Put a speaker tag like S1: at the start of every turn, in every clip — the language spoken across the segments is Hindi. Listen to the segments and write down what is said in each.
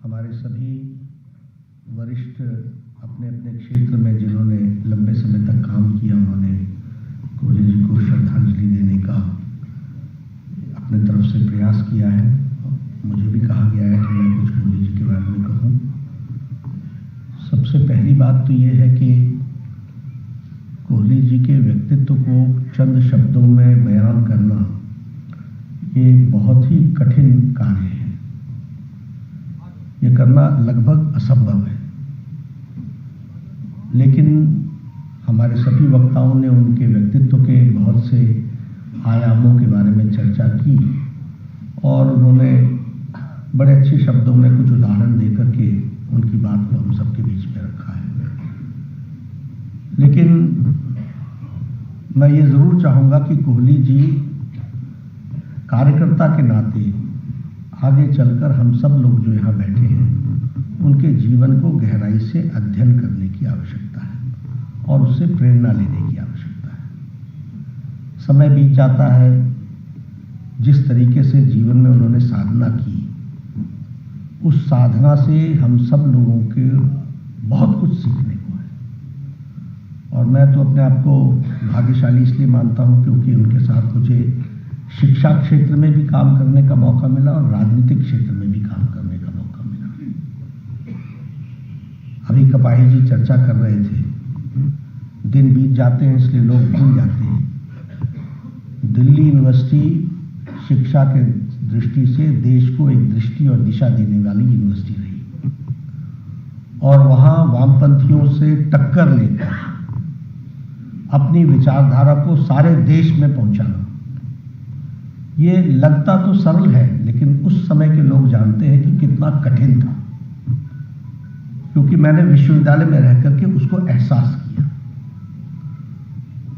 S1: हमारे सभी वरिष्ठ अपने अपने क्षेत्र में जिन्होंने लंबे समय तक काम किया, उन्होंने कोहली जी को श्रद्धांजलि देने का अपने तरफ से प्रयास किया है। मुझे भी कहा गया है कि मैं कुछ कोहली जी के बारे में कहूँ। सबसे पहली बात तो ये है कि कोहली जी के व्यक्तित्व को चंद शब्दों में बयान करना ये बहुत ही कठिन कार्य है। ये करना लगभग असंभव है, लेकिन हमारे सभी वक्ताओं ने उनके व्यक्तित्व के बहुत से आयामों के बारे में चर्चा की और उन्होंने बड़े अच्छे शब्दों में कुछ उदाहरण देकर के उनकी बात को हम सबके बीच में रखा है। लेकिन मैं ये ज़रूर चाहूँगा कि कोहली जी कार्यकर्ता के नाते आगे चलकर हम सब लोग जो यहाँ बैठे हैं उनके जीवन को गहराई से अध्ययन करने की आवश्यकता है और उससे प्रेरणा लेने की आवश्यकता है। समय बीत जाता है, जिस तरीके से जीवन में उन्होंने साधना की, उस साधना से हम सब लोगों के बहुत कुछ सीखने को है। और मैं तो अपने आप को भाग्यशाली इसलिए मानता हूँ क्योंकि उनके साथ मुझे शिक्षा क्षेत्र में भी काम करने का मौका मिला और राजनीतिक क्षेत्र में भी काम करने का मौका मिला। अभी कपाही जी चर्चा कर रहे थे, दिन बीत जाते हैं इसलिए लोग भूल जाते हैं। दिल्ली यूनिवर्सिटी शिक्षा के दृष्टि से देश को एक दृष्टि और दिशा देने वाली यूनिवर्सिटी रही और वहाँ वामपंथियों से टक्कर लेकर अपनी विचारधारा को सारे देश में पहुँचाना, ये लगता तो सरल है, लेकिन उस समय के लोग जानते हैं कि कितना कठिन था, क्योंकि मैंने विश्वविद्यालय में रह करके उसको एहसास किया।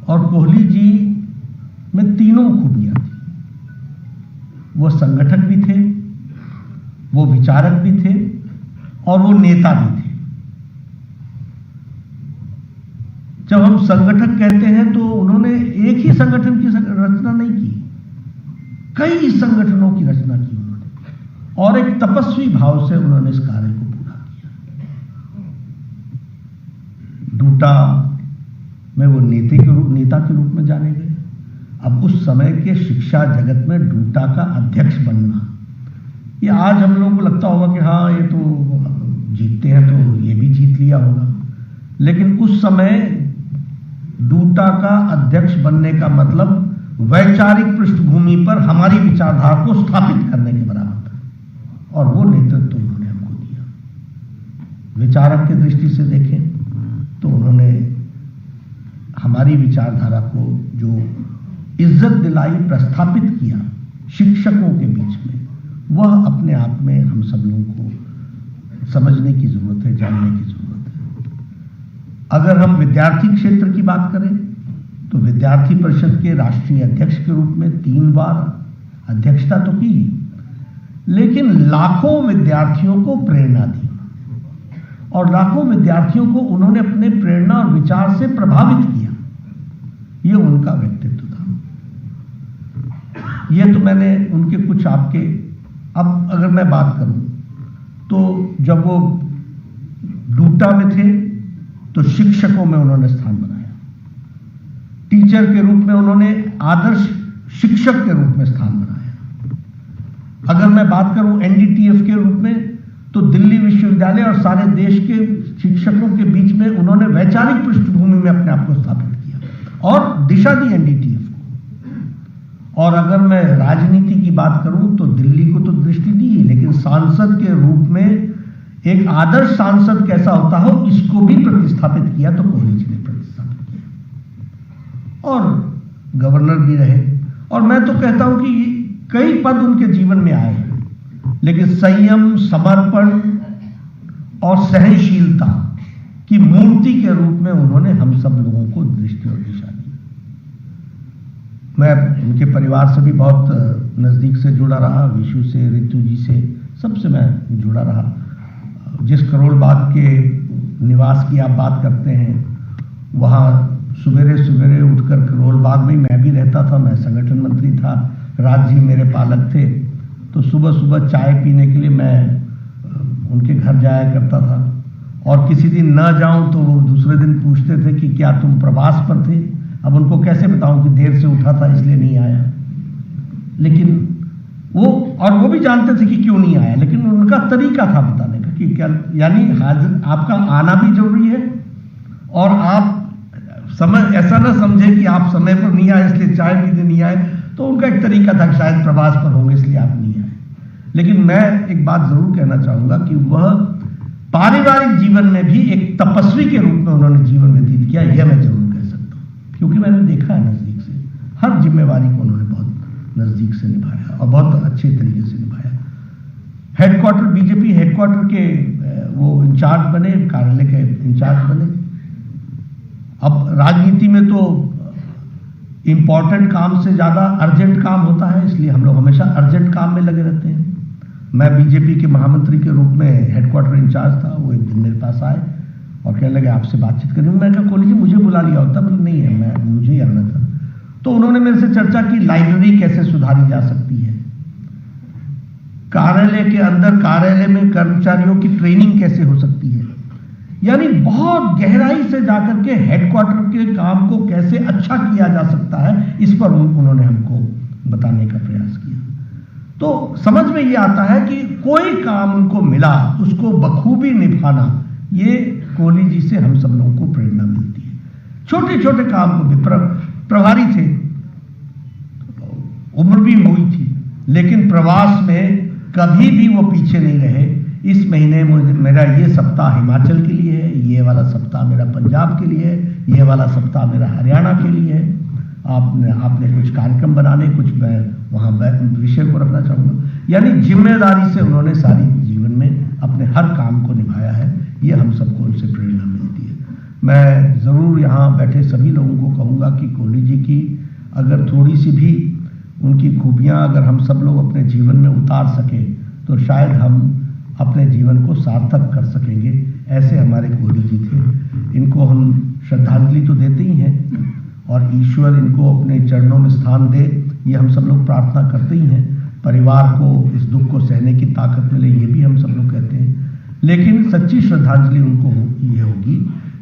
S1: और कोहली जी में तीनों खूबियां थी। वो संगठक भी थे, वो विचारक भी थे और वो नेता भी थे। जब हम संगठक कहते हैं तो उन्होंने एक ही संगठन की रचना नहीं की, कई संगठनों की रचना की उन्होंने और एक तपस्वी भाव से उन्होंने इस कार्य को पूरा किया। डूटा में वो नेता के रूप में जाने गए। अब उस समय के शिक्षा जगत में डूटा का अध्यक्ष बनना, ये आज हम लोगों को लगता होगा कि हाँ ये तो जीतते हैं तो ये भी जीत लिया होगा, लेकिन उस समय डूटा का अध्यक्ष बनने का मतलब वैचारिक पृष्ठभूमि पर हमारी विचारधारा को स्थापित करने के बराबर था और वो नेतृत्व उन्होंने हमको दिया। विचारक की दृष्टि से देखें तो उन्होंने हमारी विचारधारा को जो इज्जत दिलाई, प्रस्थापित किया शिक्षकों के बीच में, वह अपने आप में हम सब लोगों को समझने की जरूरत है, जानने की जरूरत है। अगर हम विद्यार्थी क्षेत्र की बात करें तो विद्यार्थी परिषद के राष्ट्रीय अध्यक्ष के रूप में 3 बार अध्यक्षता तो की, लेकिन लाखों विद्यार्थियों को प्रेरणा दी और लाखों विद्यार्थियों को उन्होंने अपने प्रेरणा और विचार से प्रभावित किया। ये उनका व्यक्तित्व था। ये तो मैंने उनके कुछ आपके, अब अगर मैं बात करूं तो जब वो डूटा में थे तो शिक्षकों में उन्होंने स्थान बनाया, टीचर के रूप में उन्होंने आदर्श शिक्षक के रूप में स्थान बनाया। अगर मैं बात करूं एनडीटीएफ के रूप में तो दिल्ली विश्वविद्यालय और सारे देश के शिक्षकों के बीच में उन्होंने वैचारिक पृष्ठभूमि में अपने आप को स्थापित किया और दिशा दी एनडीटीएफ को। और अगर मैं राजनीति की बात करूं तो दिल्ली को तो दृष्टि दी, लेकिन सांसद के रूप में एक आदर्श सांसद कैसा होता हो इसको भी प्रतिस्थापित किया तो कोहली जी ने प्रतिस्थापित किया और गवर्नर भी रहे। और मैं तो कहता हूं कि कई पद उनके जीवन में आए, लेकिन संयम, समर्पण और सहनशीलता की मूर्ति के रूप में उन्होंने हम सब लोगों को दृष्टि और दिशा दी। मैं उनके परिवार से भी बहुत नज़दीक से जुड़ा रहा, विशु से, रितु जी से, सबसे मैं जुड़ा रहा। जिस करोल बाग के निवास की आप बात करते हैं, वहाँ सवेरे सवेरे उठकर करोल बाग में मैं भी रहता था, मैं संगठन मंत्री था, राज जी मेरे पालक थे, तो सुबह सुबह चाय पीने के लिए मैं उनके घर जाया करता था, और किसी दिन ना जाऊं तो वो दूसरे दिन पूछते थे कि क्या तुम प्रवास पर थे। अब उनको कैसे बताऊं कि देर से उठा था इसलिए नहीं आया, लेकिन वो भी जानते थे कि क्यों नहीं आया, लेकिन उनका तरीका था बताने का कि क्या, यानी हाजिर आपका आना भी जरूरी है, और आप समय ऐसा ना समझे कि आप समय पर नहीं आए इसलिए चाय पीने नहीं आए। तो उनका एक तरीका था कि शायद प्रवास पर होंगे इसलिए आप नहीं आए। लेकिन मैं एक बात जरूर कहना चाहूंगा कि वह पारिवारिक जीवन में भी एक तपस्वी के रूप में उन्होंने जीवन व्यतीत किया, यह मैं जरूर कह सकता हूं, क्योंकि मैंने देखा है नजदीक से, हर जिम्मेवारी को उन्होंने बहुत नजदीक से निभाया और बहुत अच्छे तरीके से निभाया। हेडक्वार्टर, बीजेपी हेडक्वार्टर के वो इंचार्ज बने, कार्यालय के इंचार्ज बने। अब राजनीति में तो इंपॉर्टेंट काम से ज्यादा अर्जेंट काम होता है, इसलिए हम लोग हमेशा अर्जेंट काम में लगे रहते हैं। मैं बीजेपी के महामंत्री के रूप में हेडक्वार्टर इंचार्ज था। वो एक दिन मेरे पास आए और कहने लगे आपसे बातचीत करनी। मैं कहा कोहली जी मुझे बुला लिया होता, बोले नहीं है, मुझे ही आना था। तो उन्होंने मेरे से चर्चा की लाइब्रेरी कैसे सुधारी जा सकती है, कार्यालय के अंदर कार्यालय में कर्मचारियों की ट्रेनिंग कैसे हो सकती है, यानी बहुत गहराई से जाकर के हेडक्वार्टर के काम को कैसे अच्छा किया जा सकता है, इस पर उन्होंने हमको बताने का प्रयास किया। तो समझ में ये आता है कि कोई काम उनको मिला उसको बखूबी निभाना, ये कोहली जी से हम सब लोगों को प्रेरणा मिलती है। छोटे छोटे काम को भी प्रभारी थे, उम्र भी हुई थी, लेकिन प्रवास में कभी भी वो पीछे नहीं रहे। इस महीने मेरा ये सप्ताह हिमाचल के लिए है, ये वाला सप्ताह मेरा पंजाब के लिए है, ये वाला सप्ताह मेरा हरियाणा के लिए है। आपने कुछ कार्यक्रम बनाने, कुछ मैं वहाँ विषय को रखना चाहूँगा। यानी जिम्मेदारी से उन्होंने सारी जीवन में अपने हर काम को निभाया है। ये हम सबको उनसे प्रेरणा मिलती है। मैं ज़रूर यहाँ बैठे सभी लोगों को कहूँगा कि कोहली जी की अगर थोड़ी सी भी उनकी खूबियाँ अगर हम सब लोग अपने जीवन में उतार सकें तो शायद हम अपने जीवन को सार्थक कर सकेंगे। ऐसे हमारे कोहली जी थे। इनको हम श्रद्धांजलि तो देते ही हैं और ईश्वर इनको अपने चरणों में स्थान दे, ये हम सब लोग प्रार्थना करते ही हैं। परिवार को इस दुख को सहने की ताकत मिले, ये भी हम सब लोग कहते हैं। लेकिन सच्ची श्रद्धांजलि उनको ये होगी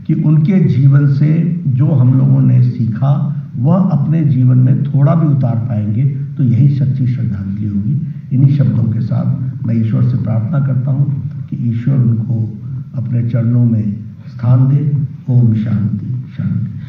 S1: कि उनके जीवन से जो हम लोगों ने सीखा वह अपने जीवन में थोड़ा भी उतार पाएंगे, तो यही सच्ची श्रद्धांजलि होगी। इन्हीं शब्दों के साथ मैं ईश्वर से प्रार्थना करता हूँ कि ईश्वर उनको अपने चरणों में स्थान दे। ओम शांति शांति।